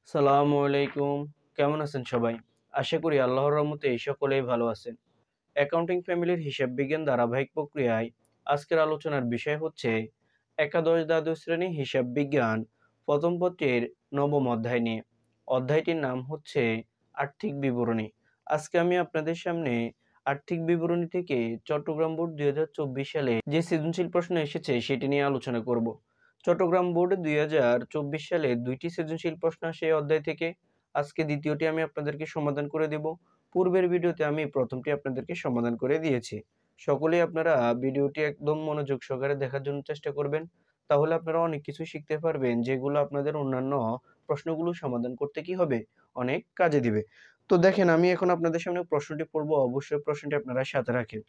সালামু আলাইকুম। কেমন আছেন সবাই? আশা করি আল্লাহর রহমতে সকলেই ভালো আছেন। অ্যাকাউন্টিং ফ্যামিলির হিসাব বিজ্ঞান ধারাবাহিক প্রক্রিয়ায় আজকের আলোচনার বিষয় হচ্ছে একাদশ দ্বাদশ শ্রেণী হিসাব বিজ্ঞান প্রথম পত্রের নবম অধ্যায় নিয়ে। অধ্যায়টির নাম হচ্ছে আর্থিক বিবরণী। আজকে আমি আপনাদের সামনে আর্থিক বিবরণী থেকে চট্টগ্রাম বোর্ড 2024 সালে যে সৃজনশীল প্রশ্ন এসেছে সেটি নিয়ে আলোচনা করব। চট্টগ্রাম বোর্ড 2024 সালে 2টি সৃজনশীল প্রশ্ন আসে এই অধ্যায় থেকে। আজকে দ্বিতীয়টি আমি আপনাদেরকে সমাধান করে দেব। পূর্বের ভিডিওতে আমি প্রথমটি আপনাদেরকে সমাধান করে দিয়েছি। সকলেই আপনারা ভিডিওটি একদম মনোযোগ সহকারে দেখার জন্য চেষ্টা করবেন। তাহলে আপনারা অনেক কিছু শিখতে পারবেন, যেগুলো আপনাদের অন্যান্য প্রশ্নগুলো সমাধান করতে কি হবে, অনেক কাজে দিবে। তো দেখেন, আমি এখন আপনাদের সামনে প্রশ্নটি পড়বো, অবশ্যই প্রশ্নটি আপনারা সাথে রাখেন।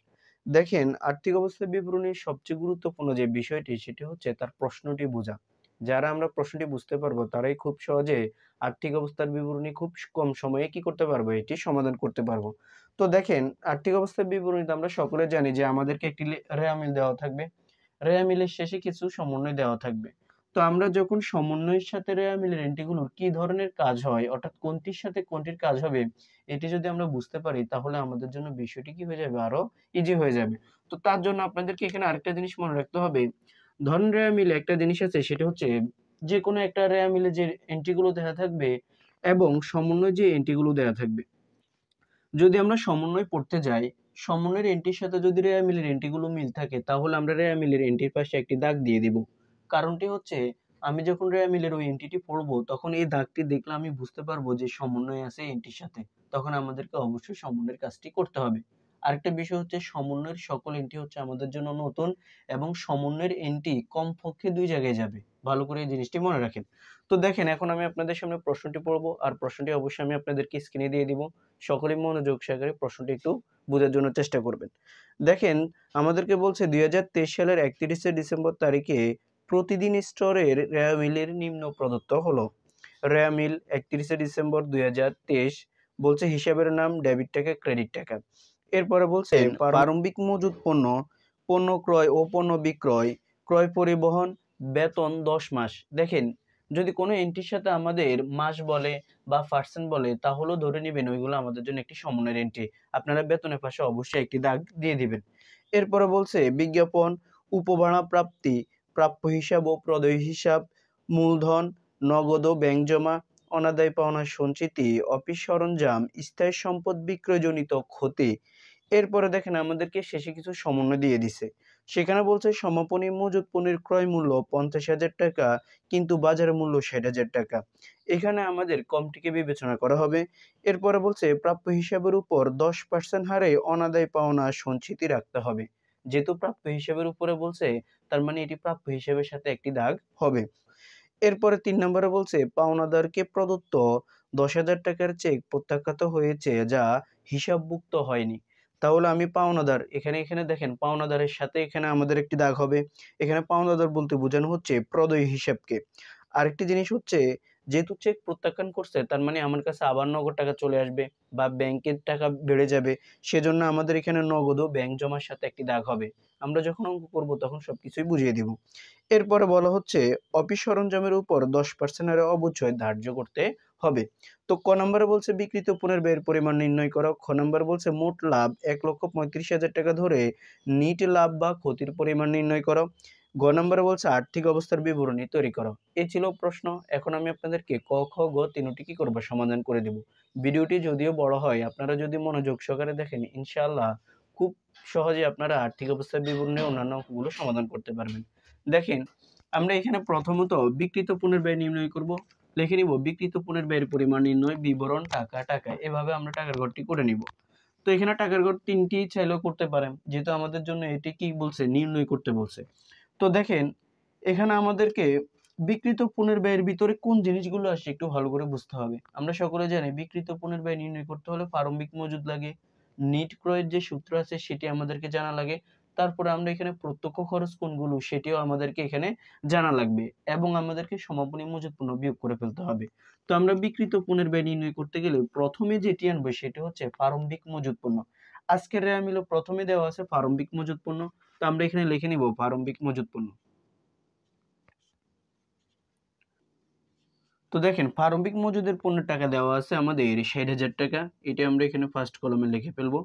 দেখেন, আর্থিক অবস্থার বিবরণীর সবচেয়ে গুরুত্বপূর্ণ যে বিষয়টি সেটি হচ্ছে তার প্রশ্নটি বোঝা। যারা আমরা প্রশ্নটি বুঝতে পারবো তারাই খুব সহজে আর্থিক অবস্থার বিবরণী খুব কম সময়ে কি করতে পারবো, এটি সমাধান করতে পারবো। তো দেখেন, আর্থিক অবস্থার বিবরণীতে আমরা সকলে জানি যে আমাদেরকে একটি রেওয়া মিল দেওয়া থাকবে। রেওয়া মিলের শেষে কিছু সমন্বয় দেওয়া থাকবে। তো আমরা যখন সমন্বয়ের সাথে রেওয়া মিলের এন্ট্রিগুলোর কি ধরনের কাজ হয়, অর্থাৎ কোনটির সাথে কোনটির কাজ হবে, এটি যদি আমরা বুঝতে পারি তাহলে আমাদের জন্য বিষয়টি কি হয়ে যাবে, আরো ইজি হয়ে যাবে। তো তার জন্য আপনাদেরকে এখানে আরেকটা জিনিস মনে রাখতে হবে। ধরেন রেওয়া মিলে একটা জিনিস আছে, সেটা হচ্ছে যে কোনো একটা রেওয়া মিলে যে এন্ট্রি গুলো দেওয়া থাকবে এবং সমন্বয় যে এন্ট্রি গুলো দেওয়া থাকবে, যদি আমরা সমন্বয় পড়তে যাই, সমন্বয়ের এন্ট্রির সাথে যদি রেওয়া মিলের এন্ট্রি গুলো মিল থাকে তাহলে আমরা রেওয়া মিলের এন্ট্রির পাশে একটি দাগ দিয়ে দিব। কারণটি হচ্ছে, আমি যখন রেওয়া মিলের ওই এন্ট্রিটি পড়বো তখন এই দাগটি দেখলে আমি বুঝতে পারবো যে সমন্বয় আছে এন্ট্রির সাথে। তখন আমাদেরকে অবশ্যই সমন্বয়ের কাজটি করতে হবে। আরেকটা বিষয় হচ্ছে, সমন্বয়ের সকল এন্ট্রি হচ্ছে আমাদের জন্য নতুন এবং সমন্বয়ের এন্ট্রি কমপক্ষে 2 জায়গায় যাবে। ভালো করে এই জিনিসটি মনে রাখেন। তো দেখেন, এখন আমি আপনাদের সামনে প্রশ্নটি পড়বো আর প্রশ্নটি অবশ্যই আমি আপনাদেরকে স্ক্রিনে দিয়ে দিব। সকলেই মনোযোগ সহকারে প্রশ্নটি একটু বোঝার জন্য চেষ্টা করবেন। দেখেন, আমাদেরকে বলছে 2023 সালের 31শে ডিসেম্বর তারিখে প্রতিদিন স্টোরের রেওয়া মিলের নিম্ন প্রদত্ত হলো। রেওয়া মিল 31শে ডিসেম্বর 2023, বলছে হিসাবের নাম ডেবিট টাকা, ক্রেডিট টাকা। এরপরে বলছে প্রারম্ভিক মজুদ পণ্য, পণ্য ক্রয় ও পণ্য বিক্রয়, ক্রয় পরিবহন, বেতন 10 মাস। দেখেন, যদি কোনো এন্ট্রির সাথে আমাদের মাস বলে বা পার্সেন্ট বলে তাহলেও ধরে নিবেন ওইগুলো আমাদের জন্য একটি সমন্বয়ের এন্ট্রি। আপনারা বেতনের পাশে অবশ্যই একটি দাগ দিয়ে দিবেন। এরপরে বলছে বিজ্ঞাপন, উপভাড়া প্রাপ্তি, প্রাপ্য হিসাব ও প্রদেয় হিসাব, মূলধন, নগদ ও ব্যাংক জমা, অনাদায় পাওনা সঞ্চিতি, অফিস সরঞ্জাম, স্থায়ী সম্পদ বিক্রয়জনিত ক্ষতি। এরপরে দেখেন, আমাদেরকে শেষে কিছু সমন্বয় দিয়ে দিছে। সেখানে বলছে সমাপনী মজুদ পণ্যের ক্রয় মূল্য 50,000 টাকা, কিন্তু বাজার মূল্য 60,000 টাকা। এখানে আমাদের কমটিকে বিবেচনা করা হবে। এরপরে বলছে প্রাপ্য হিসাবের উপর 10% হারে অনাদায় পাওনা সঞ্চিতি রাখতে হবে। যেহেতু প্রাপ্য হিসাবের উপরে বলছে, তার মানে এটি প্রাপ্য হিসাবের সাথে একটি দাগ হবে। এরপরে 3 নম্বরে বলছে পাওনাদারকে প্রদত্ত 10,000 টাকার চেক প্রত্যাখ্যাত হয়েছে যা হিসাবভুক্ত হয়নি। তাহলে আমি পাওনাদার, এখানে দেখেন পাওনাদারের সাথে এখানে আমাদের একটি দাগ হবে। এখানে পাওনাদার বলতে বোঝানো হচ্ছে প্রদেয় হিসাবকে। আরেকটি জিনিস হচ্ছে, যেহেতু চেক প্রত্যাখ্যান করছে তার মানে আমার কাছে আবার নগদ টাকা চলে আসবে বা ব্যাংকের টাকা বেড়ে যাবে। সেজন্য আমাদের এখানে নগদ ও ব্যাংক জমার সাথে একটি দাগ হবে। আমরা যখন অঙ্ক করব তখন সবকিছুই বুঝিয়ে দিব। এরপরে বলা হচ্ছে অফিস সরঞ্জামের উপর 10% হারে অবচয় ধার্য করতে হবে। তো ক নম্বরে বলছে বিক্রিত পণ্যের ব্যয়ের পরিমাণ নির্ণয় করো। খ নম্বরে বলছে মোট লাভ 1,35,000 টাকা ধরে নিট লাভ বা ক্ষতির পরিমাণ নির্ণয় করো। গ নম্বরে বলছে আর্থিক অবস্থার বিবরণী তৈরি করো। এই ছিল প্রশ্ন। এখন আমি আপনাদেরকে ক, খ, গ তিনটি কি করব, সমাধান করে দিব। ভিডিওটি যদিও বড় হয়, আপনারা যদি মনোযোগ সহকারে দেখেন ইনশাআল্লাহ খুব সহজে আপনারা আর্থিক অবস্থার বিবরণী অন্যান্য অঙ্কগুলো সমাধান করতে পারবেন। দেখেন, আমরা এখানে প্রথমত বিক্রিত পণ্যের ব্যয় নির্ণয় করব। লিখে নিব বিক্রিত পণ্যের ব্যয়ের পরিমাণ নির্ণয়, বিবরণ টাকা টাকা। এভাবে আমরা টাকার ঘরটি করে নিব। তো এখানে টাকার ঘর তিনটি চাইলেও করতে পারেন, যেহেতু আমাদের জন্য এটি কি বলছে, নির্ণয় করতে বলছে। তো দেখেন, এখানে আমাদেরকে বিক্রিত পণ্যের ব্যয়ের ভিতরে কোন জিনিসগুলো আসে একটু ভালো করে বুঝতে হবে। আমরা সকলে জানি বিক্রিত পণ্যের ব্যয় নির্ণয় করতে হলে প্রারম্ভিক মজুদ লাগে, নিট ক্রয়ের যে সূত্র আছে সেটি আমাদেরকে জানা লাগে। তারপরে আমরা এখানে প্রত্যক্ষ খরচ কোনগুলো সেটিও আমাদেরকে এখানে জানা লাগবে এবং আমাদেরকে সমাপনী মজুদ পণ্য বিয়োগ করে ফেলতে হবে। তো আমরা বিক্রিত পণ্যের ব্যয় নির্ণয় করতে গেলে প্রথমে যেটি আনবো সেটি হচ্ছে প্রারম্ভিক মজুদ পণ্য। আজকের রেওয়া মিলে প্রথমে দেওয়া আছে প্রারম্ভিক মজুদ পণ্য। তো আমরা এখানে লিখে নিব প্রারম্ভিক মজুদ পণ্য। তো দেখেন প্রারম্ভিক মজুদের পণ্যের টাকা দেওয়া আছে আমাদের ৬০,০০০ টাকা। এটা আমরা এখানে ফার্স্ট কলামে লিখে ফেলবো।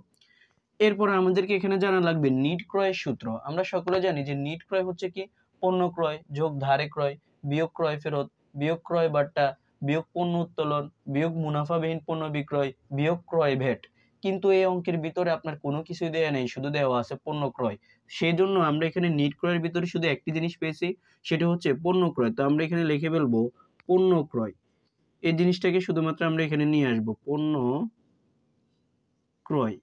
এরপরে আমাদেরকে এখানে জানা লাগবে নিট ক্রয়ের সূত্র। আমরা সকলে জানি যে নিট ক্রয় হচ্ছে কি পণ্য ক্রয় যোগ ধারে ক্রয় বিয়োগ ক্রয় ফেরত বিয়োগ ক্রয় বাট্টা বিয়োগ পণ্য উত্তোলন বিয়োগ মুনাফাবিহীন পণ্য বিক্রয় বিয়োগ ক্রয় ভ্যাট। কিন্তু এই অঙ্কের ভিতরে আপনার কোনো কিছুই দেয়া নেই, শুধু দেওয়া আছে পণ্য ক্রয়। সেই জন্য আমরা এখানে নিট ক্রয়ের ভিতরে শুধু একটি জিনিস পেয়েছি, সেটা হচ্ছে পণ্য ক্রয়। তো আমরা এখানে লিখে ফেলবো পণ্য ক্রয়। এই জিনিসটাকে শুধুমাত্র আমরা এখানে নিয়ে আসবো পণ্য ক্রয়।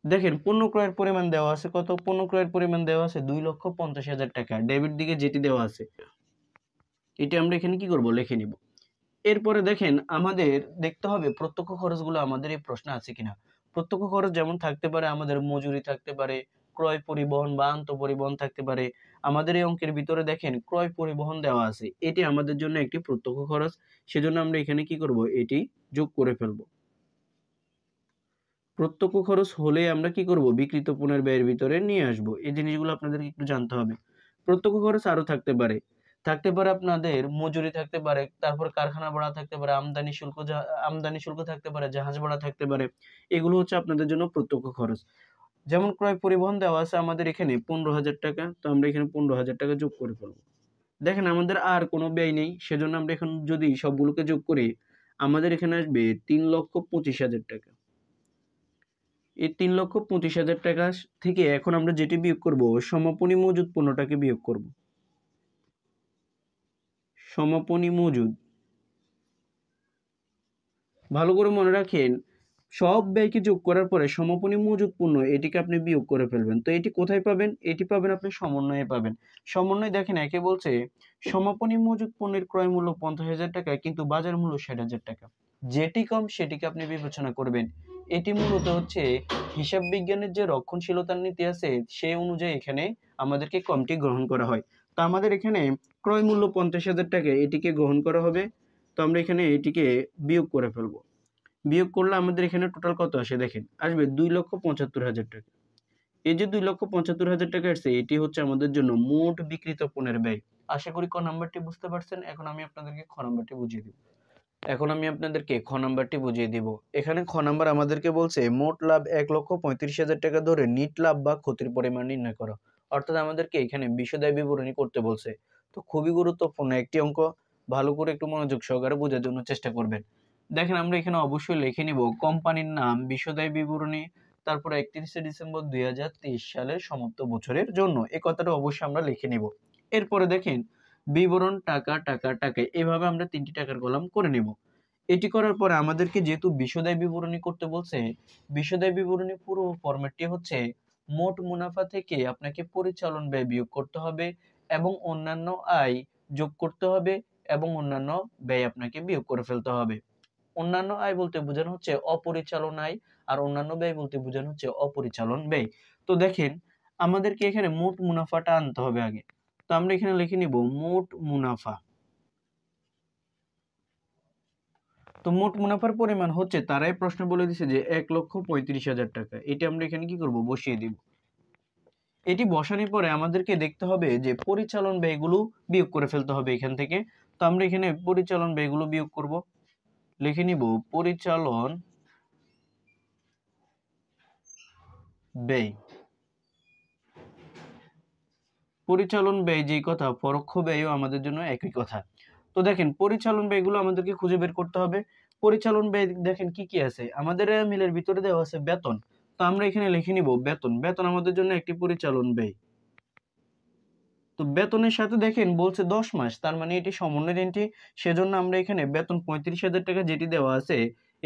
দেখেন পণ্য ক্রয়ের পরিমাণ দেওয়া আছে কত? পণ্য ক্রয়ের পরিমাণ দেওয়া আছে 2,50,000 টাকা। ডেবিট দিকে যেটি দেওয়া আছে এটি আমরা এখানে কি করব? লিখে নিব। এরপরে দেখেন আমাদের দেখতে হবে প্রত্যক্ষ খরচগুলো আমাদের এই প্রশ্নে আছে কিনা। প্রত্যক্ষ খরচ যেমন থাকতে পারে আমাদের মজুরি থাকতে পারে, ক্রয় পরিবহন বা আন্তঃপরিবহন থাকতে পারে। আমাদের এই অঙ্কের ভিতরে দেখেন ক্রয় পরিবহন দেওয়া আছে, এটি আমাদের জন্য একটি প্রত্যক্ষ খরচ। সেজন্য আমরা এখানে কি করব? এটি যোগ করে ফেলবো। প্রত্যক্ষ খরচ হলে আমরা কি করব? বিক্রিত পণ্যের ব্যয়ের ভিতরে নিয়ে আসব। এই জিনিসগুলো আপনাদেরকে একটু জানতে হবে। প্রত্যক্ষ খরচ আরো থাকতে পারে আপনাদের মজুরি থাকতে পারে, তারপর কারখানা ভাড়া থাকতে পারে, আমদানি শুল্ক থাকতে পারে, জাহাজ ভাড়া থাকতে পারে। এগুলো হচ্ছে আপনাদের জন্য প্রত্যক্ষ খরচ। যেমন ক্রয় পরিবহন দেওয়া আছে আমাদের এখানে 15,000 টাকা। তো আমরা এখানে 15,000 টাকা যোগ করে ফেলবো। দেখেন আমাদের আর কোনো ব্যয় নেই, সেজন্য আমরা এখন যদি সবগুলোকে যোগ করি আমাদের এখানে আসবে 3,25,000 টাকা। এই 3,25,000 টাকা থেকে এখন আমরা যেটি বিয়োগ করব সমাপনী মজুদ পণ্যটাকে বিয়োগ করব। সমাপনী মজুদ, ভালো করে মনে রাখেন সব ব্যয়কে যোগ করার পরে সমাপনী মজুদ পণ্য এটিকে আপনি বিয়োগ করে ফেলবেন। তো এটি কোথায় পাবেন? এটি পাবেন আপনি সমন্বয়ে পাবেন। সমন্বয় দেখেন একে বলছে সমাপনী মজুদ পণ্যের ক্রয় মূল্য 50,000 টাকা কিন্তু বাজার মূল্য 60,000 টাকা। যেটি কম সেটিকে আপনি বিবেচনা করবেন। এটি মূলত হচ্ছে হিসাব বিজ্ঞানের যে রক্ষণশীলতার নীতি আছে সেই অনুযায়ী এখানে আমাদেরকে কমটি গ্রহণ করা হয়। তো আমাদের এখানে ক্রয় মূল্য 50,000 টাকা, এটিকে গ্রহণ করা হবে। তো আমরা এখানে এটিকে বিয়োগ করে ফেলবো। বিয়োগ করলে আমাদের এখানে টোটাল কত আসে দেখেন, আসবে 2,75,000 টাকা। এই যে 2,75,000 টাকা আসছে এটি হচ্ছে আমাদের জন্য মোট বিক্রিত পণ্যের ব্যয়। আশা করি ক নাম্বারটি বুঝতে পারছেন। এখন আমি আপনাদেরকে খ নাম্বারটি বুঝিয়ে দিব। এখানে খ নাম্বার আমাদেরকে বলছে মোট লাভ 1,35,000 টাকা ধরে নিট লাভ বা ক্ষতির পরিমাণ নির্ণয় করো। অর্থাৎ আমাদেরকে এখানে বিশদায় বিবরণী করতে বলছে। তো খুবই গুরুত্বপূর্ণ একটি অঙ্ক, ভালো করে একটু মনোযোগ সহকারে বোঝার জন্য চেষ্টা করবেন। দেখেন আমরা এখানে অবশ্যই লিখে নিব কোম্পানির নাম, বিশদায় বিবরণী, তারপর 31শে ডিসেম্বর 2023 সালের সমাপ্ত বছরের জন্য। এই কথাটা অবশ্যই আমরা লিখে নিব। এরপরে দেখেন বিবরণ টাকা টাকা টাকা, এভাবে আমরা 3টি টাকার কলাম করে নেব। এটি করার পরে আমাদেরকে যেহেতু বিশদায় বিবরণী করতে বলছে, বিশদায় বিবরণী পুরো ফরম্যাটটি হচ্ছে মোট মুনাফা থেকে আপনাকে পরিচালন ব্যয় বিয়োগ করতে হবে এবং অন্যান্য আয় যোগ করতে হবে এবং অন্যান্য ব্যয় আপনাকে বিয়োগ করে ফেলতে হবে। অন্যান্য আয় বলতে বোঝানো হচ্ছে অপরিচালন আয় আর অন্যান্য ব্যয় বলতে বোঝানো হচ্ছে অপরিচালন ব্যয়। তো দেখেন আমাদেরকে এখানে মোট মুনাফাটা আনতে হবে আগে। তো আমরা এখানে লিখে নিব মোট মুনাফা। তো মোট মুনাফার পরিমাণ হচ্ছে, তারাই প্রশ্ন বলে দিছে যে 1,35,000 টাকা। এটি আমরা এখানে কি করব? বসিয়ে দিব। এটি বসানোর পরে আমাদেরকে দেখতে হবে যে পরিচালন ব্যয়গুলো বিয়োগ করে ফেলতে হবে এখান থেকে। তো আমরা এখানে পরিচালন ব্যয়গুলো বিয়োগ করব। লিখে নিব পরিচালন ব্যয়। পরিচালন ব্যয় যেই কথা, পরোক্ষ ব্যয়ও আমাদের জন্য একই কথা। তো দেখেন পরিচালন ব্যয়গুলো আমাদেরকে খুঁজে বের করতে হবে। পরিচালন ব্যয় দেখেন কি কি আছে, আমাদের মিলের ভিতরে দেওয়া আছে বেতন। তো আমরা এখানে লিখে নিব বেতন। বেতন আমাদের জন্য একটি পরিচালন ব্যয়। তো বেতনের সাথে দেখেন বলছে 10 মাস, তার মানে এটি সমন্বয়ের এন্ট্রি। সেজন্য আমরা এখানে বেতন 35,000 টাকা যেটি দেওয়া আছে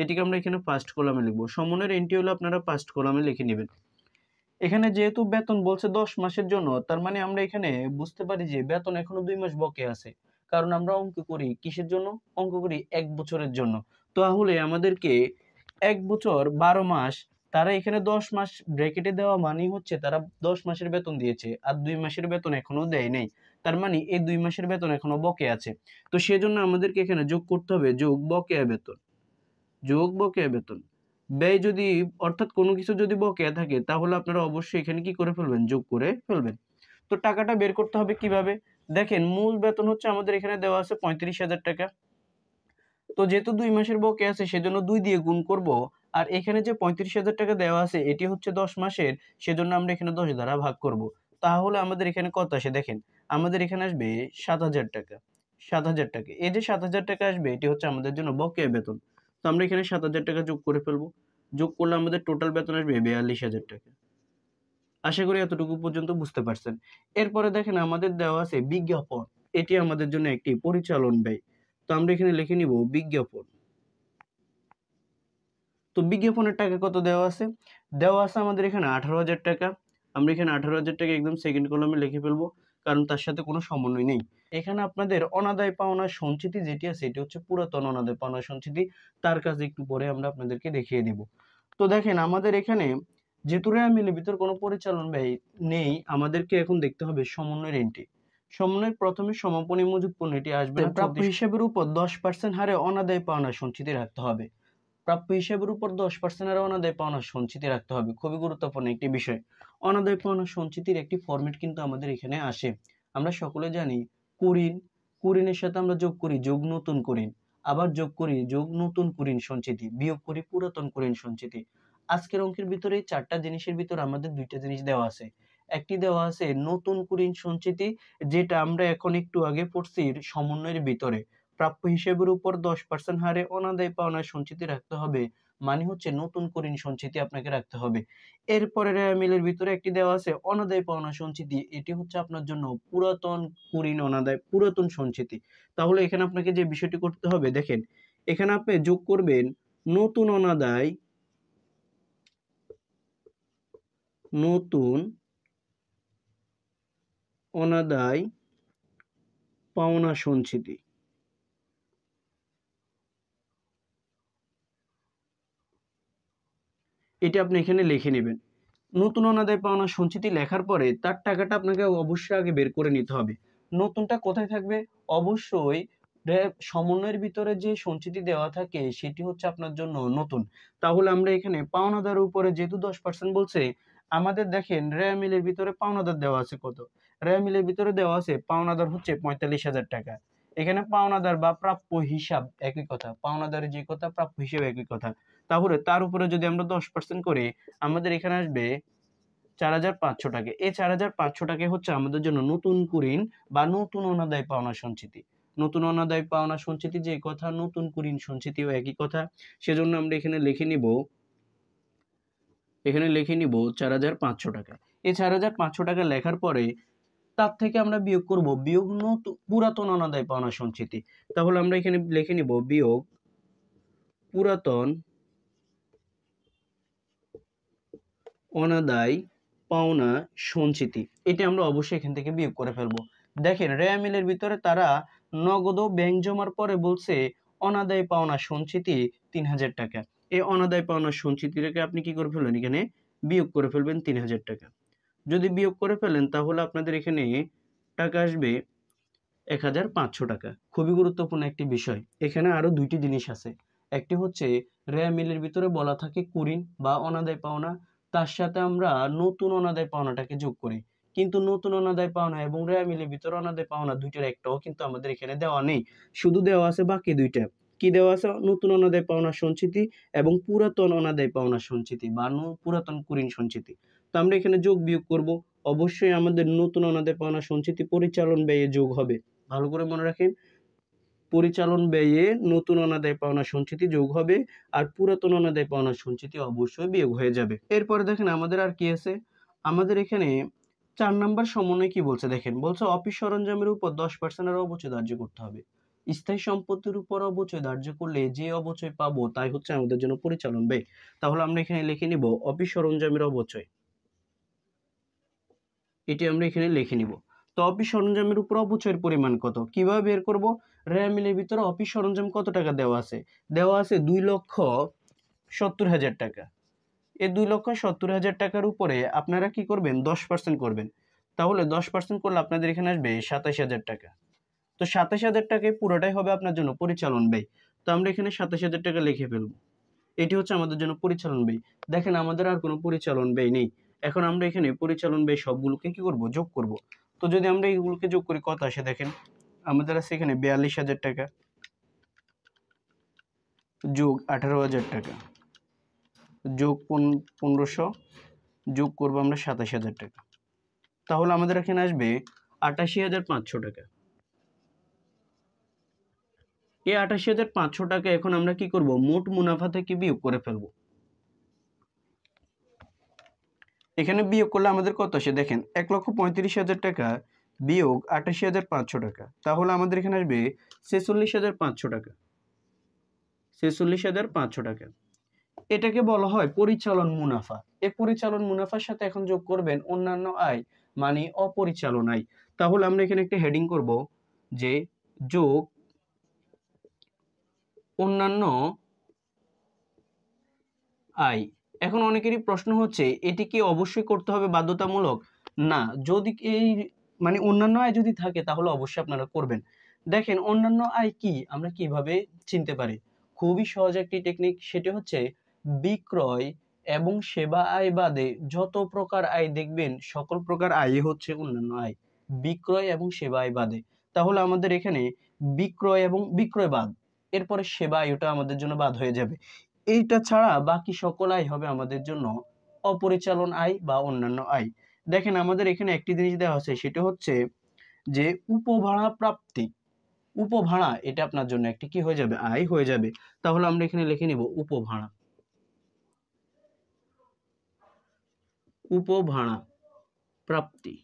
এটিকে আমরা এখানে ফার্স্ট কলামে লিখব। সমন্বয়ের এন্ট্রি হলো আপনারা ফার্স্ট কলামে লিখে নেবেন। এখানে যেহেতু বেতন বলছে 10 মাসের জন্য, তার মানে আমরা এখানে বুঝতে পারি যে বেতন এখনো 2 মাস বকেয়া আছে। কারণ আমরা অঙ্ক করি কিসের জন্য? অঙ্ক করি 1 বছরের জন্য। তাহলে আমাদেরকে 1 বছর 12 মাস, তারা এখানে 10 মাস ব্র্যাকেটে দেওয়া মানেই হচ্ছে তারা 10 মাসের বেতন দিয়েছে আর 2 মাসের বেতন এখনো দেয় নাই। তার মানে এই 2 মাসের বেতন এখনো বকেয়া আছে। তো সেজন্য আমাদেরকে এখানে যোগ করতে হবে যোগ বকেয়া বেতন। যোগ বকেয়া বেতন। ব্যয় যদি অর্থাৎ কোনো কিছু যদি বকেয়া থাকে তাহলে আপনারা অবশ্যই এখানে কি করে ফেলবেন? যোগ করে ফেলবেন। তো টাকাটা বের করতে হবে কিভাবে? দেখেন মূল বেতন হচ্ছে আমাদের এখানে দেওয়া আছে 35,000 টাকা। তো যেহেতু 2 মাসের বকেয়া আছে সেজন্য 2 দিয়ে গুণ করব। আর এখানে যে 35,000 টাকা দেওয়া আছে এটি হচ্ছে 10 মাসের, সেজন্য আমরা এখানে 10 দ্বারা ভাগ করব। তাহলে আমাদের এখানে কত আসে দেখেন, আমাদের এখানে আসবে 7,000 টাকা। 7,000 টাকা। এই যে 7,000 টাকা আসবে এটি হচ্ছে আমাদের জন্য বকেয়া বেতন। তো আমরা এখানে 7,000 টাকা যোগ করে ফেলবো। যোগ করলে আমাদের টোটাল বেতন আসবে 42,000 টাকা। আশা করি এতটুকু পর্যন্ত বুঝতে পারছেন। এরপরে দেখেন আমাদের দেওয়া আছে বিজ্ঞাপন। এটি আমাদের জন্য একটি পরিচালন ব্যয়। তো আমরা এখানে লিখে নিব বিজ্ঞাপন। তো বিজ্ঞাপনের টাকা কত দেওয়া আছে? দেওয়া আছে আমাদের এখানে 18,000 টাকা। আমরা এখানে 18,000 টাকা একদম সেকেন্ড কলামে লিখে ফেলবো, কারণ তার সাথে কোনো সমন্বয় নেই। এখানে আপনাদের অনাদায় পাওনা সঞ্চিতি যেটি আছে এটি হচ্ছে পুরাতন অনাদায় পাওনা সঞ্চিতি। তার কাজ একটু পরে আমরা আপনাদেরকে দেখিয়ে দেব। তো দেখেন আমাদের এখানে যেহেতু রেয়ামিলের ভিতর কোনো পরিচালন ব্যয় নেই, আমাদেরকে এখন দেখতে হবে সমন্বয়ের এন্ট্রি। সমন্বয়ের প্রথমে সমাপনী মজুদ পণ্য এটি আসবে না, প্রাপ্য হিসাবের উপর 10% হারে অনাদায় পাওনা সঞ্চিতি রাখতে হবে। প্রাপ্য হিসাবের উপর 10% হারে অনাদায় পাওনা সঞ্চিতি রাখতে হবে। খুবই গুরুত্বপূর্ণ একটি বিষয়। অনাদায় পাওনা সঞ্চিতির একটি ফরম্যাট কিন্তু আমাদের এখানে আসে। আমরা সকলে জানি কুরিন, কুরিনের সাথে আমরা যোগ করি যোগ নতুন কুরিন, আবার যোগ করি যোগ নতুন কুরিন সঞ্চিতি, বিয়োগ করি পুরাতন কুরিন সঞ্চিতি। আজকের অঙ্কের ভিতরে 4টা জিনিসের ভিতর আমাদের 2টা জিনিস দেওয়া আছে। একটি দেওয়া আছে নতুন কুরিন সঞ্চিতি, যেটা আমরা এখন একটু আগে পড়ছি সমন্বয়ের ভিতরে। প্রাপ্য হিসেবের উপর 10% হারে অনাদায় পাওনা সঞ্চিতি রাখতে হবে, মানে হচ্ছে নতুন কুরিন সঞ্চিতি আপনাকে রাখতে হবে। এরপরে রেয়ামিলের ভিতরে একটি দেওয়া আছে অনাদায় পাওনা সঞ্চিতি, এটি হচ্ছে আপনার জন্য পুরাতন কুরিন অনাদায় পুরাতন সঞ্চিতি। তাহলে এখানে আপনাকে যে বিষয়টি করতে হবে দেখেন, এখানে আপনি যোগ করবেন নতুন অনাদায় নতুন অনাদায় পাওনা সঞ্চিতি। এটা আপনি এখানে লিখে নেবেন। নতুন অনাদায় পাওনা সঞ্চিতি লেখার পরে তার টাকাটা আপনাকে অবশ্যই আগে বের করে নিতে হবে। নতুনটা কোথায় থাকবে? অবশ্যই সমন্বয়ের ভিতরে যে সঞ্চিতি দেওয়া থাকে সেটি হচ্ছে আপনার জন্য নতুন। তাহলে আমরা এখানে পাওনাদার উপরে যেহেতু 10% বলছে, আমাদের দেখেন রেয়ামিলের ভিতরে পাওনাদার দেওয়া আছে কত? রেয়ামিলের ভিতরে দেওয়া আছে পাওনাদার হচ্ছে 45,000 টাকা। এখানে পাওনাদার বা প্রাপ্য হিসাব একই কথা, পাওনাদারের যে কথা প্রাপ্য হিসাব একই কথা। তাহলে তার উপরে যদি আমরা 10% করি, আমাদের এখানে আসবে 4,500 টাকা। এই 4,500 টাকা হচ্ছে আমাদের জন্য নতুন কুরিন বা নতুন অনাদায় পাওনা সঞ্চিতি। নতুন অনাদায় পাওনা সঞ্চিতি যে কথা, নতুন কুরিন সঞ্চিতিও একই কথা। সেজন্য আমরা এখানে লিখে নিব 4,500 টাকা। এই 4,500 টাকা লেখার পরে তার থেকে আমরা বিয়োগ করব বিয়োগ পুরাতন অনাদায় পাওনা সঞ্চিতি। তাহলে আমরা এখানে লিখে নিব বিয়োগ পুরাতন অনাদায় পাওনা সঞ্চিতি। এটা আমরা অবশ্যই এখান থেকে বিয়োগ করে ফেলবো। দেখেন রেয়ামিলের ভিতরে তারা নগদ ও ব্যাংক জমার পরে বলছে অনাদায় পাওনা সঞ্চিতি 3,000 টাকা। এই অনাদায় পাওনা সঞ্চিতিটাকে আপনি কি করে ফেলবেন, এখানে বিয়োগ করে ফেলবেন 3,000 টাকা। যদি বিয়োগ করে ফেলেন তাহলে আপনাদের এখানে টাকা আসবে 1,500 টাকা। খুবই গুরুত্বপূর্ণ একটি বিষয়। এখানে আরো 2টি জিনিস আছে। একটি হচ্ছে রেয়ামিলের ভিতরে বলা থাকে কুরিন বা অনাদায় পাওনা, তার সাথে আমরা নতুন অনাদায় পাওনাটাকে যোগ করি। কিন্তু নতুন অনাদায় পাওনা এবং রেয়ামিলের ভিতরে অনাদায় পাওনা দুইটার একটাও কিন্তু আমাদের এখানে দেওয়া নেই। শুধু দেওয়া আছে বাকি 2টা। কি দেওয়া আছে? নতুন অনাদায় পাওনা সঞ্চিতি এবং পুরাতন অনাদায় পাওনা সঞ্চিতি বা পুরাতন কুরিন সঞ্চিতি। তো আমরা এখানে যোগ বিয়োগ করব। অবশ্যই আমাদের নতুন অনাদায় পাওনা সঞ্চিতি পরিচালন ব্যয়ে যোগ হবে। ভালো করে মনে রাখেন, পরিচালন ব্যয়ে নতুন অনাদায় পাওনা সঞ্চিতি যোগ হবে আর পুরাতন অনাদায় পাওনা সঞ্চিতি অবশ্যই বিয়োগ হয়ে যাবে। এরপরে দেখেন আমাদের আর কি আছে, আমাদের এখানে 4 নাম্বার সমন্বয় কি বলছে দেখেন, বলছে অফিস সরঞ্জামের উপর 10% এর অবচয় ধার্য করতে হবে। স্থায়ী সম্পত্তির উপর অবচয় ধার্য করলে যে অবচয় পাবো তাই হচ্ছে আমাদের জন্য পরিচালন ব্যয়। তাহলে আমরা এখানে লিখে নিব অফিস সরঞ্জামের অবচয়। এটি আমরা এখানে লিখে নিব। তো অফিস সরঞ্জামের উপর অবচয়ের পরিমাণ কত, কিভাবে বের করব? রেয়ামিলের ভিতরে অফিস সরঞ্জাম কত টাকা দেওয়া আছে? দেওয়া আছে 2,70,000 টাকা। এই 2,70,000 টাকার উপরে আপনারা কি করবেন? 10% করবেন। তাহলে 10% করলে আপনাদের এখানে আসবে 27,000 টাকা। তো 27,000 টাকায় পুরোটাই হবে আপনার জন্য পরিচালন ব্যয়। তো আমরা এখানে 27,000 টাকা লিখে ফেলবো। এটি হচ্ছে আমাদের জন্য পরিচালন ব্যয়। দেখেন আমাদের আর কোনো পরিচালন ব্যয় নেই। এখন আমরা এখানে পরিচালন ব্যয় সবগুলোকে কি করব? যোগ করব। তো যদি আমরা এগুলোকে যোগ করি কত আসে দেখেন, আমাদের আছে এখানে 42,000 টাকা। যোগ 18,000 টাকা যোগ 1500 যোগ করবো আমরা 27,000 টাকা। তাহলে আমাদের এখানে আসবে 88,500 টাকা। এই 88,500 টাকা এখন আমরা কি করব, মোট মুনাফা থেকে বিয়োগ করে ফেলবো। এখানে বিয়োগ করলে আমাদের কত আসে দেখেন, 1,35,000 টাকা বিয়োগ 88,500 টাকা, তাহলে আমাদের এখানে আসবে 46,500 টাকা। 46,500 টাকা। এটাকে বলা হয় পরিচালন মুনাফা। এই পরিচালন মুনাফার সাথে এখন যোগ করবেন অন্যান্য আয়, মানে অপরিচালন আয়। তাহলে আমরা এখানে একটা হেডিং করব যে যোগ অন্যান্য আয়। এখন অনেকেরই প্রশ্ন হচ্ছে এটি কি অবশ্যই করতে হবে বাধ্যতামূলক? না, যদি এই মানে অন্যান্য আয় যদি থাকে তাহলে অবশ্যই আপনারা করবেন। দেখেন অন্যান্য আয় কি আমরা কিভাবে চিনতে পারি, খুবই সহজ একটি টেকনিক, সেটি হচ্ছে বিক্রয় এবং সেবা আয় বাদে যত প্রকার আয় দেখবেন সকল প্রকার আয় হচ্ছে অন্যান্য আয়, বিক্রয় এবং সেবা আয় বাদে। তাহলে আমাদের এখানে বিক্রয় এবং বিক্রয় বাদ, এরপরে সেবা আয়টা আমাদের জন্য বাদ হয়ে যাবে। এইটা ছাড়া বাকি সকল আয় হবে আমাদের জন্য অপরিচালন আয় বা অন্যান্য আয়। দেখেন আমাদের এখানে একটি জিনিস দেওয়া আছে, সেটা হচ্ছে যে উপভাড়া প্রাপ্তি। উপভাড়া এটা আপনার জন্য একটি কি হয়ে যাবে, আয় হয়ে যাবে। তাহলে আমরা এখানে লিখে নিব উপভাড়া। উপভাড়া প্রাপ্তি।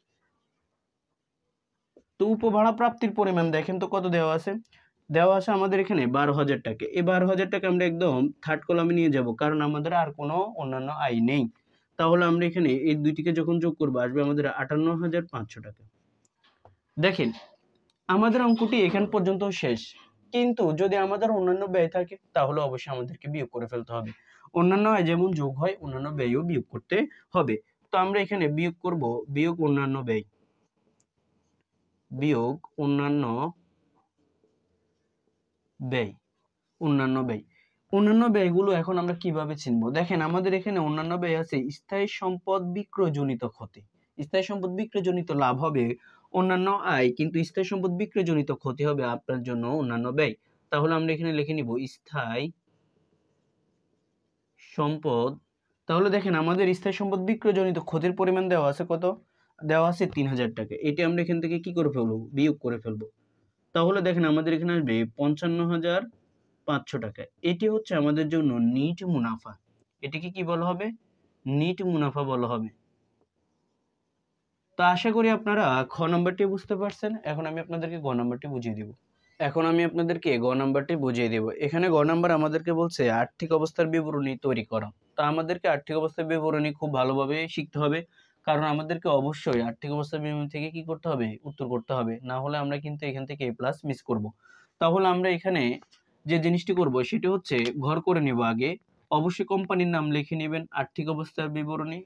তো উপভাড়া প্রাপ্তির পরিমাণ দেখেন তো কত দেওয়া আছে, দেওয়া আছে আমাদের এখানে 12,000 টাকা। এই 12,000 টাকা আমরা একদম থার্ড কলামে নিয়ে যাব, কারণ আমাদের আর কোনো অন্যান্য আয় নেই। তাহলে আমরা এখানে এই দুইটিকে যখন যোগ করবো আসবে আমাদের 58,500 টাকা। দেখেন আমাদের অঙ্কটি এখান পর্যন্ত শেষ, কিন্তু যদি আমাদের অন্যান্য ব্যয় থাকে তাহলে অবশ্যই আমাদেরকে বিয়োগ করে ফেলতে হবে। অন্যান্য আয় যেমন যোগ হয় অন্যান্য ব্যয়ও বিয়োগ করতে হবে। তো আমরা এখানে বিয়োগ করব, বিয়োগ অন্যান্য ব্যয়, বিয়োগ অন্যান্য ব্যয়, অন্যান্য ব্যয়। অন্যান্য ব্যয়গুলো এখন আমরা কিভাবে চিনবো, দেখেন আমাদের এখানে অন্যান্য ব্যয় আছে স্থায়ী সম্পদ বিক্রয়জনিত ক্ষতি। স্থায়ী সম্পদ বিক্রয়জনিত লাভ হবে অন্যান্য আয়, কিন্তু স্থায়ী সম্পদ বিক্রয়জনিত ক্ষতি হবে আপনার জন্য অন্যান্য ব্যয়। তাহলে আমরা এখানে লিখে নিব স্থায়ী সম্পদ। তাহলে দেখেন আমাদের স্থায়ী সম্পদ বিক্রয়জনিত ক্ষতির পরিমাণ দেওয়া আছে কত, দেওয়া আছে 3,000 টাকা। এটি আমরা এখান থেকে কি করে ফেলবো, বিয়োগ করে ফেলবো। তাহলে দেখেন আমাদের এখানে আসবে 55,500 টাকা। এটি হচ্ছে আমাদের জন্য নিট মুনাফা। এটিকে কি বলা হবে, নিট মুনাফা বলা হবে। তো আশা করি আপনারা খ নাম্বারটি বুঝতে পারছেন। এখন আমি আপনাদেরকে গ নাম্বারটি বুঝিয়ে দিব। এখানে গ নাম্বার আমাদেরকে বলছে আর্থিক অবস্থার বিবরণী তৈরি করা। তো আমাদেরকে আর্থিক অবস্থার বিবরণী খুব ভালোভাবে শিখতে হবে, কারণ আমাদেরকে অবশ্যই আর্থিক অবস্থার বিবরণী থেকে কি করতে হবে, উত্তর করতে হবে, না হলে আমরা কিন্তু এখান থেকে A+ মিস করব। তাহলে আমরা এখানে যে জিনিসটি করব সেটি হচ্ছে ঘর করে নেব আগে। অবশ্যই কোম্পানির নাম লিখে নেবেন, আর্থিক অবস্থার বিবরণী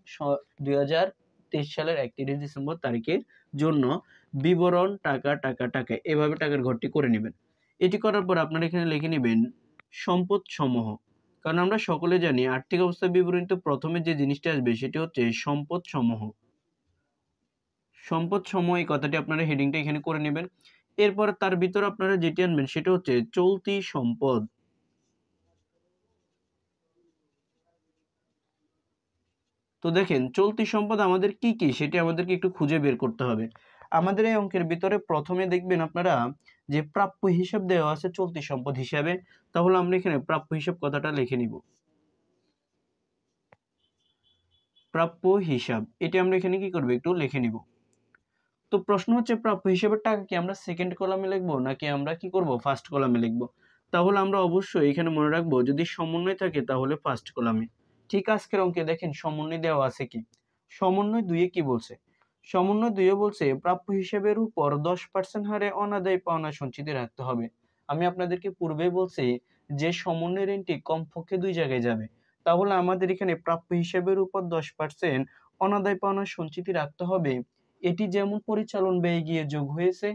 2023 সালের 31 ডিসেম্বর তারিখের জন্য বিবরণ টাকা টাকা টাকা, এভাবে টাকার ঘরটি করে নেবেন। এটি করার পর আপনারা এখানে লিখে নেবেন সম্পদ সমূহ, কারণ আমরা সকলে জানি আর্থিক অবস্থার বিবরণীতে প্রথমে যে জিনিসটা আসবে সেটি হচ্ছে সম্পদ সমূহ। সম্পদ সমূহ এই কথাটি আপনারা হেডিংটা এখানে করে নেবেন। এরপর তার ভিতর আপনারা যেটি আনবেন সেটা হচ্ছে চলতি সম্পদ। তো দেখেন চলতি সম্পদ আমাদের কি কি সেটি আমাদেরকে একটু খুঁজে বের করতে হবে। আমাদের এই অঙ্কের ভিতরে প্রথমে দেখবেন আপনারা যে প্রাপ্য হিসাব দেওয়া আছে চলতি সম্পদ হিসাবে। তাহলে আমরা এখানে প্রাপ্য হিসাব কথাটা লিখে নিব, প্রাপ্য হিসাব এটি আমরা এখানে কি করব, একটু লিখে নিব। তো প্রশ্ন হচ্ছে প্রাপ্য হিসাবের টাকা কি আমরা সেকেন্ড কলামে লিখবো নাকি আমরা কি করব, ফার্স্ট কলামে লিখবো। তাহলে আমরা অবশ্যই এখানে মনে রাখবো যদি সমন্বয় থাকে তাহলে ফার্স্ট কলামে। ঠিক আজকের অঙ্কে দেখেন সমন্বয় দেওয়া আছে কি, সমন্বয় 2 কি বলছে, সমন্বয় 2 বলছে প্রাপ্য হিসাবের উপর 10% হারে অনাদায়ী পাওনা সঞ্চিতি রাখতে হবে। আমি আপনাদেরকে পূর্বেই বলছি যে সমন্বয় ঋণটি কমপক্ষে 2 জায়গায় যাবে। তাহলে আমাদের এখানে প্রাপ্য হিসাবের উপর 10% অনাদায়ী পাওনা সঞ্চিতি রাখতে হবে। এটি যেমন পরিচালন ব্যয় গিয়ে যোগ হয়েছে,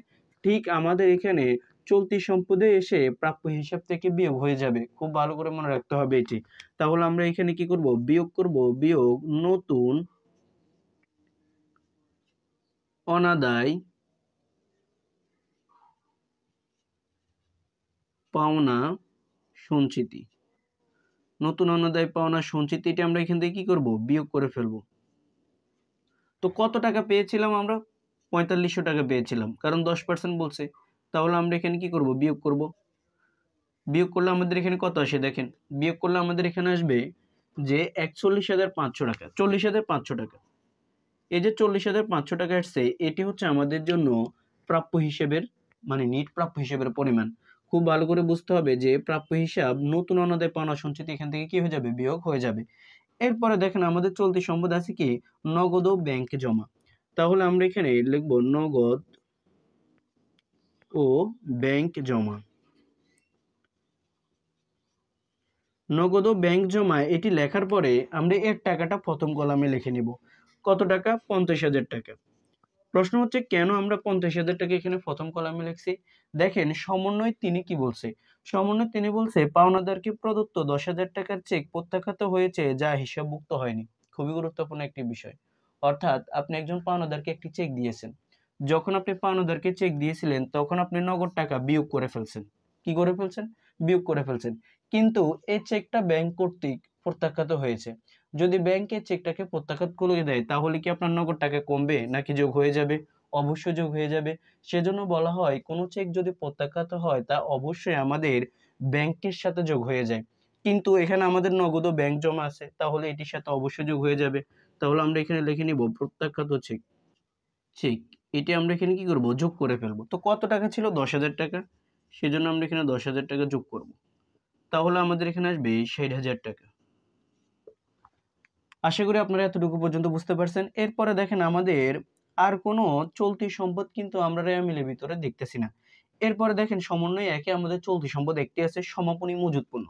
ঠিক আমাদের এখানে চলতি সম্পদে এসে প্রাপ্য হিসাব থেকে বিয়োগ হয়ে যাবে। খুব ভালো করে মনে রাখতে হবে এটি। তাহলে আমরা এখানে কি করব, বিয়োগ করব, বিয়োগ নতুন অনাদায় পাওনা সঞ্চিতি। নতুন অনাদায় পাওনা সঞ্চিতি, এটা আমরা এখান থেকে কি করব, বিয়োগ করে ফেলবো। তো কত টাকা পেয়েছিলাম আমরা? 4500 টাকা পেয়েছিলাম, কারণ 10% বলছে। তাহলে আমরা এখানে কি করব, বিয়োগ করব। বিয়োগ করলে আমাদের এখানে কত আসে দেখেন, বিয়োগ করলে আমাদের এখানে আসবে যে 41,500 টাকা, 40,500 টাকা। এই যে 40,500 টাকা আসছে, এটি হচ্ছে আমাদের জন্য প্রাপ্য হিসেবের, মানে নিট প্রাপ্য হিসেবের পরিমাণ। খুব ভালো করে বুঝতে হবে যে প্রাপ্য হিসাব নতুন অনাদায় পাওনা সঞ্চিতি এখান থেকে কি হয়ে যাবে, বিয়োগ হয়ে যাবে। এরপরে দেখেন আমাদের চলতি সম্পদ আছে কি, নগদ ও ব্যাংক জমা। তাহলে আমরা এখানে লিখব নগদ ও ব্যাংক জমা। নগদ ও ব্যাংক জমা এটি লেখার পরে আমরা এর টাকাটা প্রথম কলামে লিখে নিব। কত টাকা? 50,000 টাকা। প্রশ্ন হচ্ছে কেন আমরা 50,000 টাকা এখানে প্রথম কলামে লিখছি? দেখেন সমন্বয় তিনি কি বলছে, সমন্বয় তিনি বলছে পাওনাদারকে প্রদত্ত 10,000 টাকার চেক প্রত্যাখ্যাত হয়েছে যা হিসাবভুক্ত হয়নি। খুবই গুরুত্বপূর্ণ একটি বিষয়। অর্থাৎ আপনি একজন পাওনাদারকে একটি চেক দিয়েছেন, যখন আপনি পাওনাদারকে চেক দিয়েছিলেন তখন আপনি নগদ টাকা বিয়োগ করে ফেলছেন। কি করে ফেলছেন? বিয়োগ করে ফেলছেন। কিন্তু এই চেকটা ব্যাংক কর্তৃক প্রত্যাখ্যাত হয়েছে। যদি ব্যাংকে চেকটাকে প্রত্যাখ্যাত করে দেয় তাহলে কি আপনার নগদ টাকা কমবে নাকি যোগ হয়ে যাবে? অবশ্যই যোগ হয়ে যাবে। সেজন্য বলা হয় কোনো চেক যদি প্রত্যাখ্যাত হয় তা অবশ্যই আমাদের ব্যাংকের সাথে যোগ হয়ে যায়। কিন্তু এখানে আমাদের নগদ ও ব্যাংক জমা আছে, তাহলে এটির সাথে অবশ্যই যোগ হয়ে যাবে। তাহলে আমরা এখানে লিখে নিব প্রত্যাখ্যাত চেক। চেক এটি আমরা এখানে কি করব, যোগ করে ফেলবো। তো কত টাকা ছিল? 10,000 টাকা। সেজন্য আমরা এখানে 10,000 টাকা যোগ করব। তাহলে আমাদের এখানে আসবে 60,000 টাকা। আশা করি আপনারা এতটুকু পর্যন্ত বুঝতে পারছেন। এরপরে দেখেন আমাদের আর কোনো চলতি সম্পদ কিন্তু আমরা রেওয়া মিলের ভিতরে দেখতেছি না। এরপরে দেখেন সমন্বয় একে আমাদের চলতি সম্পদ একটি আছে সমাপনী মজুত পণ্য।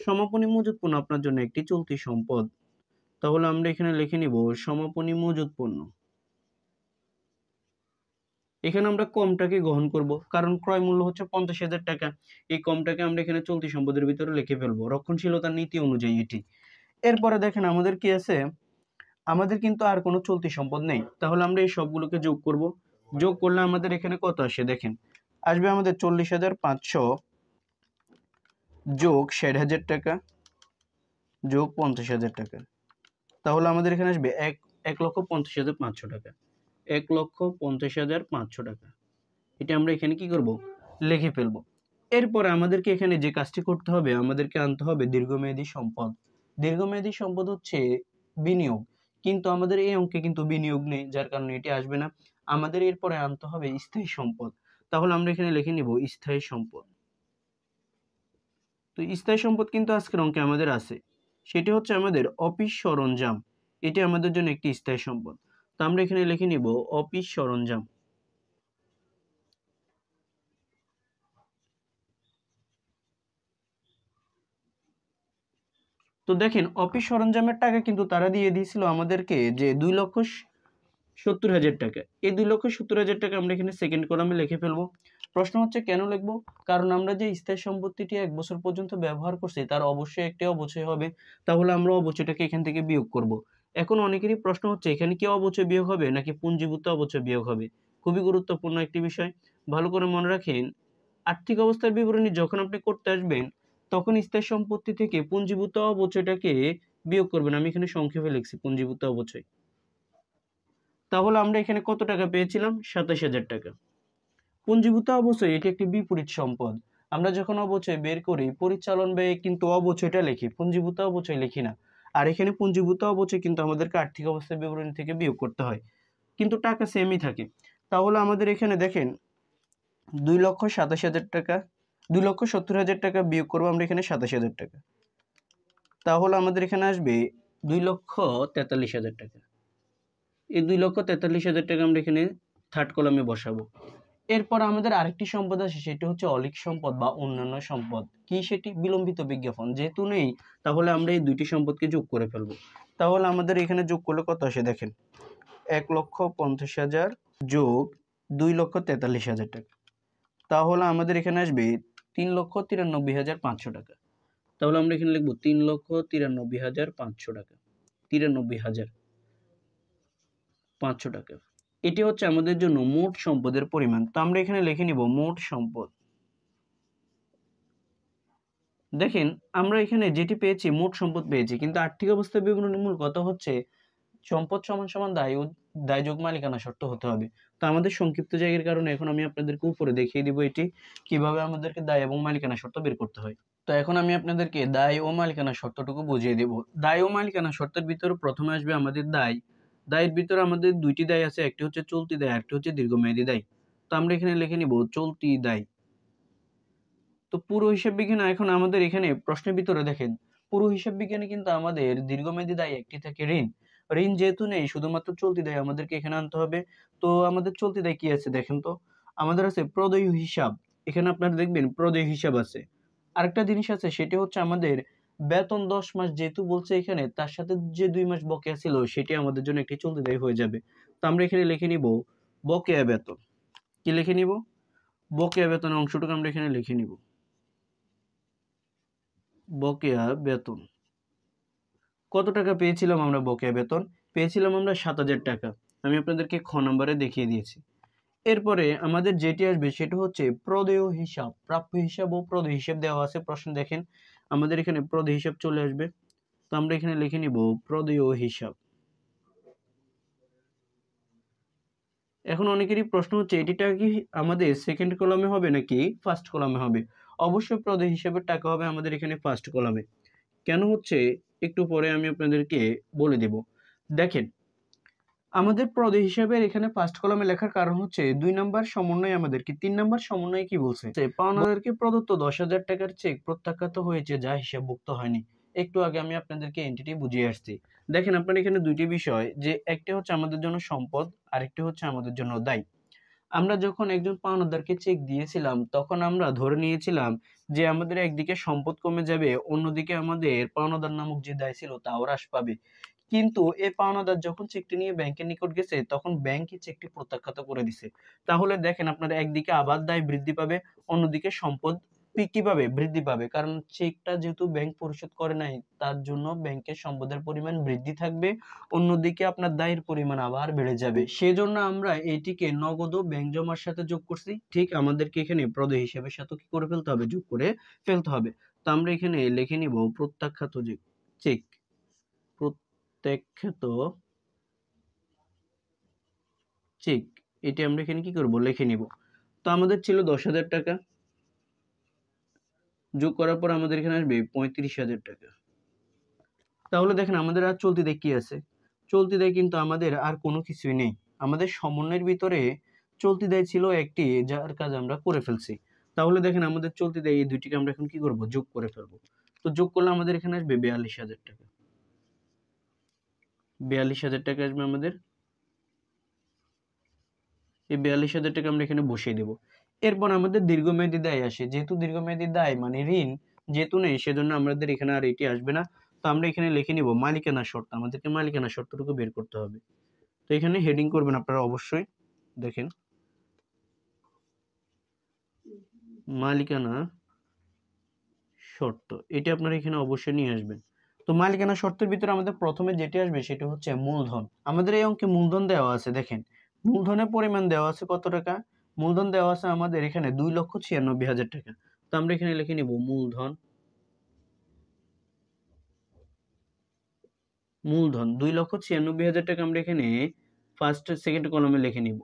সমাপনী মজুত পণ্য আপনার জন্য একটি চলতি সম্পদ। তাহলে আমরা এখানে লিখে নিব সমাপনী মজুত পণ্য। এখানে আমরা কমটাকে গ্রহণ করব, কারণ ক্রয় মূল্য হচ্ছে 50,000 টাকা। এই কমটাকে আমরা এখানে চলতি সম্পদের ভিতরে লিখে ফেলবো, রক্ষণশীলতার নীতি অনুযায়ী এটি। এরপরে দেখেন আমাদের কি আছে, আমাদের কিন্তু আর কোনো চলতি সম্পদ নেই। তাহলে আমরা এই সবগুলোকে যোগ করব। যোগ করলে আমাদের এখানে কত আসে দেখেন, আসবে আমাদের 40,500 যোগ 60,000 টাকা যোগ 50,000 টাকা। তাহলে আমাদের এখানে আসবে 1,50,500 টাকা। 1,50,500 টাকা। এটা আমরা এখানে কি করব, লিখে ফেলবো। এরপরে আমাদেরকে এখানে যে কাজটি করতে হবে, আমাদেরকে আনতে হবে দীর্ঘমেয়াদী সম্পদ। দীর্ঘমেয়াদী সম্পদ হচ্ছে বিনিয়োগ, কিন্তু আমাদের এই অঙ্কে কিন্তু বিনিয়োগ নেই, যার কারণে এটি আসবে না। আমাদের এরপরে আনতে হবে স্থায়ী সম্পদ। তাহলে আমরা এখানে লিখে নিব স্থায়ী সম্পদ। তো স্থায়ী সম্পদ কিন্তু আজকের অঙ্কে আমাদের আছে, সেটি হচ্ছে আমাদের অফিস সরঞ্জাম। এটি আমাদের জন্য একটি স্থায়ী সম্পদ। তো আমরা এখানে লিখে নিব অফিস সরঞ্জাম। তো দেখেন অফিস সরঞ্জামের টাকা কিন্তু তারা দিয়ে দিয়েছিল আমাদেরকে যে 2,70,000 টাকা। এই 2,70,000 টাকা আমরা এখানে সেকেন্ড কলামে লিখে ফেলবো। প্রশ্ন হচ্ছে কেন লিখবো? কারণ আমরা যে স্থায়ী সম্পত্তিটি 1 বছর পর্যন্ত ব্যবহার করছি তার অবশ্যই একটি অবচয় হবে। তাহলে আমরা অবচয়টাকে এখান থেকে বিয়োগ করব। এখন অনেকেরই প্রশ্ন হচ্ছে এখানে কি অবচয় বিয়োগ হবে নাকি পুঞ্জীভূত অবচয় বিয়োগ হবে? খুবই গুরুত্বপূর্ণ একটি বিষয়। ভালো করে মনে রাখেন, আর্থিক অবস্থার বিবরণী যখন আপনি করতে আসবেন তখন স্থায়ী সম্পত্তি থেকে পুঞ্জীভূত অবচয়টাকে বিয়োগ করবেন। আমি এখানে সংক্ষেপে লিখছি পুঞ্জীভূত অবচয়। তাহলে আমরা এখানে কত টাকা পেয়েছিলাম? 27,000 টাকা। পুঞ্জীভূত অবচয় এটি একটি বিপরীত সম্পদ। আমরা যখন অবচয় বের করি পরিচালন ব্যয়ে কিন্তু অবচয়টা লিখি, পুঞ্জীভূত অবচয় লিখি না। আর এখানে পুঞ্জীভূত অবচয় কিন্তু আমাদেরকে আর্থিক অবস্থার বিবরণী থেকে বিয়োগ করতে হয়, কিন্তু টাকা সেমই থাকে। তাহলে আমাদের এখানে দেখেন 2,27,000 টাকা, 2,70,000 টাকা বিয়োগ করবো আমরা এখানে 27,000 টাকা। তাহলে আমাদের এখানে আসবে 2,43,000 টাকা। এই 2,43,000 টাকা আমরা এখানে থার্ড কলামে বসাবো। এরপর আমাদের আরেকটি সম্পদ আছে, সেটি হচ্ছে অলিক সম্পদ বা অন্যান্য সম্পদ। কি সেটি? বিলম্বিত বিজ্ঞাপন। যেহেতু নেই তাহলে আমরা এই দুইটি সম্পদকে যোগ করে ফেলবো। তাহলে আমাদের এখানে যোগ করলে কত আসে দেখেন, 1,50,000 যোগ 2,43,000 টাকা। তাহলে আমাদের এখানে আসবে 3,93,500 টাকা। তাহলে আমরা এখানে লিখবো 3,93,500 টাকা। 93,500 টাকা। এটি হচ্ছে আমাদের জন্য মোট সম্পদের পরিমাণ। তো আমরা এখানে লিখে নিব মোট সম্পদ। দেখেন আমরা এখানে যেটি পেয়েছি মোট সম্পদ পেয়েছি, কিন্তু আর্থিক অবস্থা বিবরণীর মূল কথা হচ্ছে সম্পদ সমান সমান দায় ও দায় যোগ মালিকানা শর্ত হতে হবে। তো আমাদের সংক্ষিপ্ত জায়গার কারণে এখন আমি আপনাদেরকে উপরে দেখিয়ে দিব এটি কিভাবে আমাদেরকে দায় এবং মালিকানা শর্ত বের করতে হয়। তো এখন আমি আপনাদেরকে দায় ও মালিকানা শর্তটুকু বুঝিয়ে দেব। দায় ও মালিকানা শর্তের ভিতরে প্রথমে আসবে আমাদের দায়। দায়ের ভিতরে আমাদের দুইটি দায় আছে, একটি হচ্ছে চলতি দায়, আরেকটি হচ্ছে দীর্ঘমেয়াদী দায়। তো আমরা এখানে লিখে নিব চলতি দায়। তো পুরো হিসাব বিজ্ঞানে এখন আমাদের এখানে প্রশ্নের ভিতরে দেখেন পুরো হিসাব বিজ্ঞানে কিন্তু আমাদের দীর্ঘমেয়াদী দায় একটি থাকে ঋণ। ঋণ যেহেতু নেই, শুধুমাত্র চলতি দায় আমাদেরকে এখানে আনতে হবে। তো আমাদের চলতি দায় কি আছে দেখেন তো, আমাদের আছে প্রদেয় হিসাব। এখানে আপনারা দেখবেন প্রদেয় হিসাব আছে। আরেকটা জিনিস আছে, সেটি হচ্ছে আমাদের বেতন 10 মাস যেহেতু বলছে এখানে, তার সাথে যে 2 মাস বকেয়া ছিল সেটি আমাদের জন্য একটি চলতি দায় হয়ে যাবে। তো আমরা এখানে লিখে নিব বকেয়া বেতন। কি লিখে নিব? বকেয়া বেতনের অংশটুকু আমরা এখানে লিখে নিব বকেয়া বেতন। কত টাকা পেয়েছিলাম আমরা বকেয়া বেতন? পেয়েছিলাম আমরা 7,000 টাকা। আমি আপনাদেরকে খ নম্বরে দেখিয়ে দিয়েছি। এরপরে আমাদের যেটি আসবে সেটা হচ্ছে প্রদেয় হিসাব। প্রাপ্য হিসাব ও প্রদেয় হিসাব দেওয়া আছে প্রশ্ন। দেখেন আমাদের এখানে প্রদেয় হিসাব চলে আসবে। তো আমরা এখানে লিখে নিব প্রদেয় হিসাব। এখন অনেকেরই প্রশ্ন হচ্ছে এটিটা কি আমাদের সেকেন্ড কলামে হবে নাকি ফার্স্ট কলামে হবে? অবশ্যই প্রদেয় হিসাবের টাকা হবে আমাদের এখানে ফার্স্ট কলামে। কেন হচ্ছে একটু পরে আমি আপনাদেরকে বলে দেব। দেখেন আমাদের প্রদেয় হিসাবে এখানে ফার্স্ট কলামে লেখার কারণ হচ্ছে 2 নাম্বার সমন্বয় আমাদেরকে 3 নাম্বার সমন্বয় কি বলছে, পাওনাদারকে প্রদত্ত 10,000 টাকার চেক প্রত্যাখ্যাত হয়েছে যা হিসাবভুক্ত হয়নি। একটু আগে আমি আপনাদেরকে এন্টিটি বুঝিয়ে আসছি। দেখেন আপনার এখানে দুইটি বিষয়, যে একটি হচ্ছে আমাদের জন্য সম্পদ, আরেকটি হচ্ছে আমাদের জন্য দায়। আমরা যখন একজন পাওনাদারকে চেক দিয়েছিলাম তখন আমরা ধরে নিয়েছিলাম যে আমাদের একদিকে সম্পদ কমে যাবে, অন্যদিকে আমাদের পাওনাদার নামক যে দায় ছিল তা হ্রাস পাবে। কিন্তু এই পাওনাদার যখন চেকটি নিয়ে ব্যাংকের নিকট গেছে তখন ব্যাংকই চেকটি প্রত্যাখ্যাত করে দিছে। তাহলে দেখেন আপনার একদিকে আবার দায় বৃদ্ধি পাবে, অন্যদিকে সম্পদ কিভাবে বৃদ্ধি পাবে, কারণ চেকটা যেহেতু ব্যাংক পরিশোধ করে নাই তার জন্য ব্যাংকের সম্পদের পরিমাণ বৃদ্ধি থাকবে, অন্যদিকে আপনার দায়ের পরিমাণ আবার বেড়ে যাবে। সেজন্য আমরা এটিকে নগদ ও ব্যাংক জমার সাথে যোগ করছি। ঠিক আমাদেরকে এখানে প্রদেয় হিসাবের সাথে কি করে ফেলতে হবে? যোগ করে ফেলতে হবে। তো আমরা এখানে লিখে নিব প্রত্যাখ্যাত চেক। প্রত্যাখ্যাত চেক এটি আমরা এখানে কি করব? লিখে নিব। তো আমাদের ছিল 10,000 টাকা, যোগ করার পর আমাদের এখানে আসবে 35,000 টাকা। তাহলে দেখেন আমাদের আর চলতি দায় কি আছে? চলতি দায় কিন্তু আমাদের আর কোনো কিছুই নেই। আমাদের সমন্বয়ের ভিতরে চলতি দায় ছিল একটি, যার কাজ আমরা করে ফেলছি। তাহলে দেখেন আমাদের চলতি দায় এই দুইটিকে আমরা এখন কি করব? যোগ করে ফেলবো। তো যোগ করলে আমাদের এখানে আসবে 42,000 টাকা। 42,000 টাকা আসবে আমাদের। এই 42,000 টাকা আমরা এখানে বসিয়ে দেব। এরপর আমাদের দীর্ঘমেয়াদী দায় আসে। যেহেতু দীর্ঘমেয়াদী দায় মানে ঋণ যেহেতু নেই, সেজন্য আমাদের এখানে আর এটি আসবে না। তো আমরা এখানে লিখে নিব মালিকানা শর্ত। আমাদেরকে মালিকানা শর্তটুকু বের করতে হবে। তো এখানে হেডিং করবেন আপনারা অবশ্যই। দেখেন মালিকানা শর্ত, এটি আপনারা এখানে অবশ্যই নিয়ে আসবেন। তো মালিকানা শর্তের ভিতরে আমাদের প্রথমে যেটি আসবে সেটি হচ্ছে মূলধন। আমাদের এই অঙ্কে মূলধন দেওয়া আছে। দেখেন মূলধনের পরিমাণ দেওয়া আছে কত টাকা? মূলধন দেওয়া আছে আমাদের এখানে 2,96,500 টাকা। তো আমরা এখানে লিখে নিব মূলধন। মূলধন 2,96,500 টাকা আমরা এখানে ফার্স্ট সেকেন্ড কলামে লিখে নিব।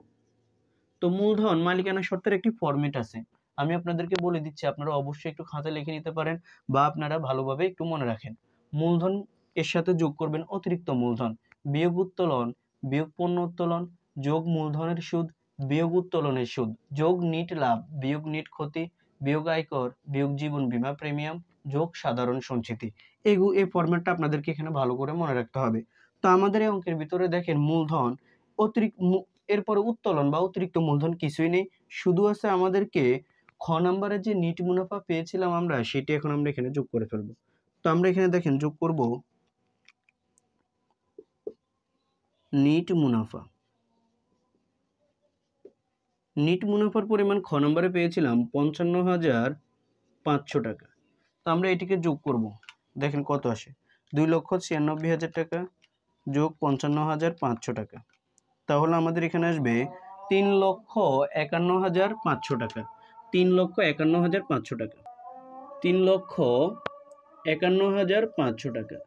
তো মূলধন মালিকানা শর্তের একটি ফরম্যাট আছে, আমি আপনাদেরকে বলে দিচ্ছি, আপনারা অবশ্যই একটু খাতায় লিখে নিতে পারেন বা আপনারা ভালোভাবে একটু মনে রাখেন। মূলধন এর সাথে যোগ করবেন অতিরিক্ত মূলধন, বিয়োগ উত্তোলন, বিয়োগ পণ্য উত্তোলন, যোগ মূলধনের সুদ, বিয়োগ উত্তোলনের সুদ, যোগ নিট লাভ, বিয়োগ নিট ক্ষতি, বিয়োগ আয়কর, বিয়োগ জীবন বীমা প্রিমিয়াম, যোগ সাধারণ সঞ্চিতি। এই ফরম্যাটটা আপনাদেরকে এখানে ভালো করে মনে রাখতে হবে। তো আমাদের এই অঙ্কের ভিতরে দেখেন মূলধন অতিরিক্ত, এরপরে উত্তোলন বা অতিরিক্ত মূলধন কিছুই নেই, শুধু আছে আমাদেরকে খ নাম্বারে যে নিট মুনাফা পেয়েছিলাম আমরা সেটি এখন আমরা এখানে যোগ করে ফেলবো। তো আমরা এখানে দেখেন যোগ করব নিট মুনাফা। নিট মুনাফার পরিমাণ খ নম্বরে পেয়েছিলাম 55,500 টাকা। তো আমরা এটিকে যোগ করব। দেখেন কত আসে, 2,96,500 টাকা যোগ 55,500 টাকা। তাহলে আমাদের এখানে আসবে 3,51,500 টাকা। 3,51,500 টাকা। 3,51,500 টাকা।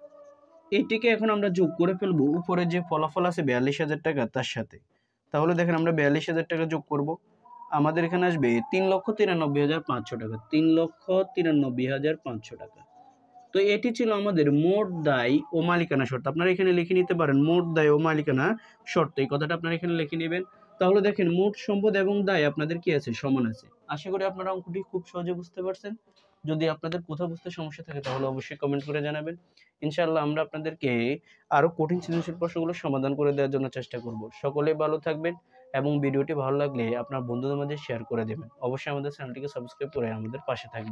এটিকে এখন আমরা যোগ করে ফেলবো উপরে যে ফলাফল আছে 42,000 টাকা তার সাথে। তাহলে দেখেন আমরা 42,000 টাকা যোগ করব, আমাদের এখানে আসবে 3,93,500 টাকা। 3,93,500 টাকা। তো এটি ছিল আমাদের মোট দায় ও মালিকানা শর্ত। আপনারা এখানে লিখে নিতে পারেন মোট দায় ও মালিকানা শর্ত, এই কথাটা আপনারা এখানে লিখে নেবেন। তাহলে দেখেন মোট সম্পদ এবং দায় আপনাদের কি আছে, সমান আছে। আশা করি আপনারা অঙ্কটি খুব সহজে বুঝতে পারছেন। যদি আপনাদের কোথাও বুঝতে সমস্যা থাকে তাহলে অবশ্যই কমেন্ট করে জানাবেন। ইনশাআল্লাহ আমরা আপনাদেরকে আরো কঠিন সৃজনশীল প্রশ্নগুলো সমাধান করে দেওয়ার জন্য চেষ্টা করব। সকলেই ভালো থাকবেন এবং ভিডিওটি ভালো লাগলে আপনার বন্ধুদের মাঝে শেয়ার করে দেবেন। অবশ্যই আমাদের চ্যানেলটিকে সাবস্ক্রাইব করে আমাদের পাশে থাকবেন।